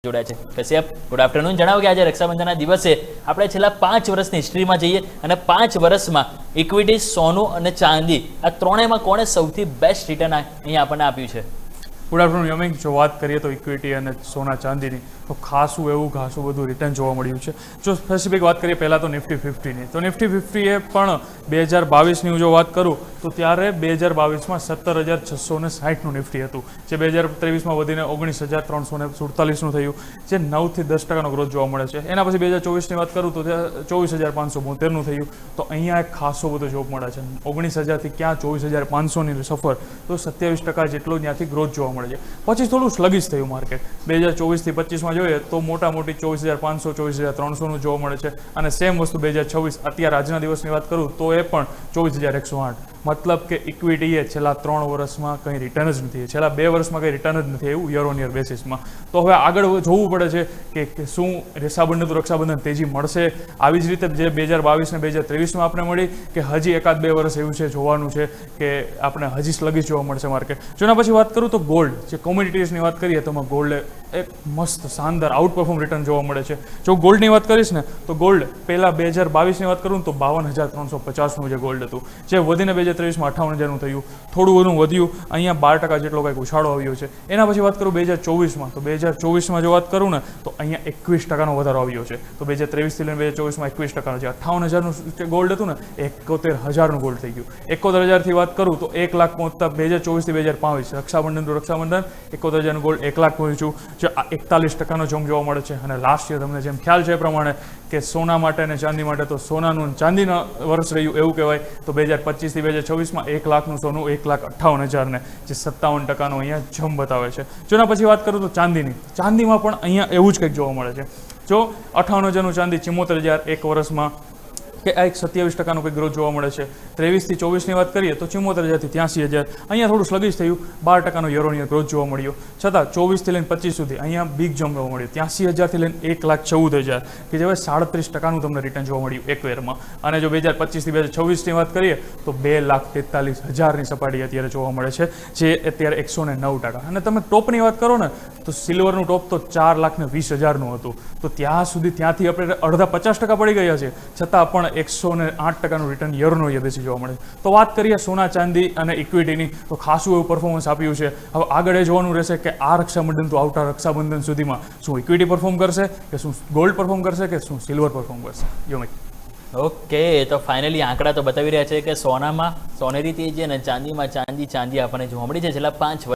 જોડાયા છે Kashyap good afternoon જણાવો કે આજે રક્ષાબંધનના દિવસે આપણે છેલ્લા 5 વર્ષની હિસ્ટ્રીમાં જઈએ અને 5 વર્ષમાં ઇક્વિટી સોનું અને ચાંદી આ ત્રણેયમાં કોણે સૌથી બેસ્ટ રિટર્ન અહીંયા આપણને આપ્યું છે ગુડ આફ્ટરનૂન યમિંગ જો વાત કરીએ તો ઇક્વિટી અને સોના ચાંદીની તો ખાસું બધું રિટર્ન જોવા મળ્યું છે જો સ્પેસિફિક વાત કરીએ પહેલાં તો નિફ્ટી 50ની તો નિફ્ટી 50 એ પણ 2022ની હું જો વાત કરું તો ત્યારે 2022માં 17,660નું નિફ્ટી હતું જે 2023માં વધીને 19,347નું થયું જે 9 થી 10% ગ્રોથ જોવા મળે છે એના પછી 2024ની વાત કરું તો 24,572નું થયું તો અહીંયા એક ખાસો બધો જોબ મળે છે 19,000થી ક્યાં 24,500ની સફર તો 27% જેટલો ત્યાંથી ગ્રોથ જોવા મળે છે પછી થોડું સ્લગિશ થયું માર્કેટ 2024થી 25માં જોઈએ તો મોટામોટી 24,500 24,300નું જોવા મળે છે અને સેમ વસ્તુ 2026 અત્યારે આજના દિવસની વાત કરું તો એ પણ 24,108 મતલબ કે ઇક્વિટીએ છેલ્લા 3 વર્ષમાં કંઈ રિટર્ન જ નથી છેલ્લા 2 વર્ષમાં કંઈ રિટર્ન જ નથી એવું યર ઓન યર બેસિસમાં તો હવે આગળ જોવું પડે છે કે શું રક્ષાબંધન તેજી મળશે આવી જ રીતે જે 2022 ને 2023માં આપણે મળી કે હજી 1-2 વર્ષ એવું છે જોવાનું છે કે આપણે હજી સ્લગિશ જોવા મળશે માર્કેટ જેના પછી વાત કરું તો ગોલ્ડ જે કોમોડિટીઝની વાત કરીએ તો ગોલ્ડ એક મસ્ત શાનદાર આઉટ પરફોર્મ રિટર્ન જોવા મળે છે જો ગોલ્ડની વાત કરીશ ને તો ગોલ્ડ પહેલાં 2022ની વાત કરું તો 52,350નું જે ગોલ્ડ હતું જે વધીને 2023માં 58,000નું થયું થોડું વધુ વધ્યું અહીંયા 12% જેટલો કંઈક ઉછાળો આવ્યો છે એના પછી વાત કરું 2024માં તો 2024માં જો વાત કરું ને તો અહીંયા 21%નો વધારો આવ્યો છે તો 2023થી લઈને 2024માં 21% છે 58,000નું ગોલ્ડ હતું ને 71,000નું ગોલ્ડ થઈ ગયું 71,000થી વાત કરું તો 1 લાખ પહોંચતા 2024થી 2022 રક્ષાબંધન 71,000નું ગોલ્ડ 1 લાખ પહોંચ્યું જે 41%નો જમ્પ જોવા મળે છે અને લાસ્ટ યર તમને જેમ ખ્યાલ છે એ પ્રમાણે કે સોના માટે અને ચાંદી માટે તો સોનાનું ચાંદીના વર્ષ રહ્યું એવું કહેવાય તો 2025થી 2026માં 1 લાખનું સોનું 1,58,000ને જે 57%નો અહીંયા જમ્પ બતાવે છે જેના પછી વાત કરું તો ચાંદીમાં પણ અહીંયા એવું જ કંઈક જોવા મળે છે જો 58,000નું ચાંદી 74,000 એક વર્ષમાં કે આ એક 27%નો કંઈક ગ્રોથ જોવા મળે છે 23થી 24ની વાત કરીએ તો 74,000થી 83,000 અહીંયા થોડું સ્લગિશ થયું 12%નો યર ઓન યર ગ્રોથ જોવા મળ્યો છતાં 24થી લઈને 25 સુધી અહીંયા બિગ જમ્પ જોવા મળ્યો 83,000થી લઈને 1,14,000 કે જે હવે 37%નું તમને રિટર્ન જોવા મળ્યું એક વેરમાં અને જો 2025થી 2026ની વાત કરીએ તો 2,43,000ની સપાટી અત્યારે જોવા મળે છે જે અત્યારે 109% અને તમે ટોપની વાત કરો ને તો સિલ્વરનું ટોપ તો 4,20,000નું હતું તો ત્યાં સુધી ત્યાંથી આપણે અડધા 50% પડી ગયા છે છતાં પણ 108%નું return year on year basis જોવા મળે તો વાત કરીએ સોના ચાંદી અને ઇક્વિટીની તો ખાસું એવું પરફોર્મન્સ આપ્યું છે હવે આગળ એ જોવાનું રહેશે કે આ રક્ષાબંધન તો આવતા રક્ષાબંધન સુધીમાં શું ઇક્વિટી પરફોર્મ કરશે કે શું ગોલ્ડ પરફોર્મ કરશે કે શું સિલ્વર પરફોર્મ કરશે યોમિક ઓકે તો ફાઇનલી આંકડા તો બતાવી રહ્યા છે કે સોનામાં સોનેરી તેજી અને ચાંદીમાં ચાંદી આપણને જોવા મળી છે છેલ્લા 5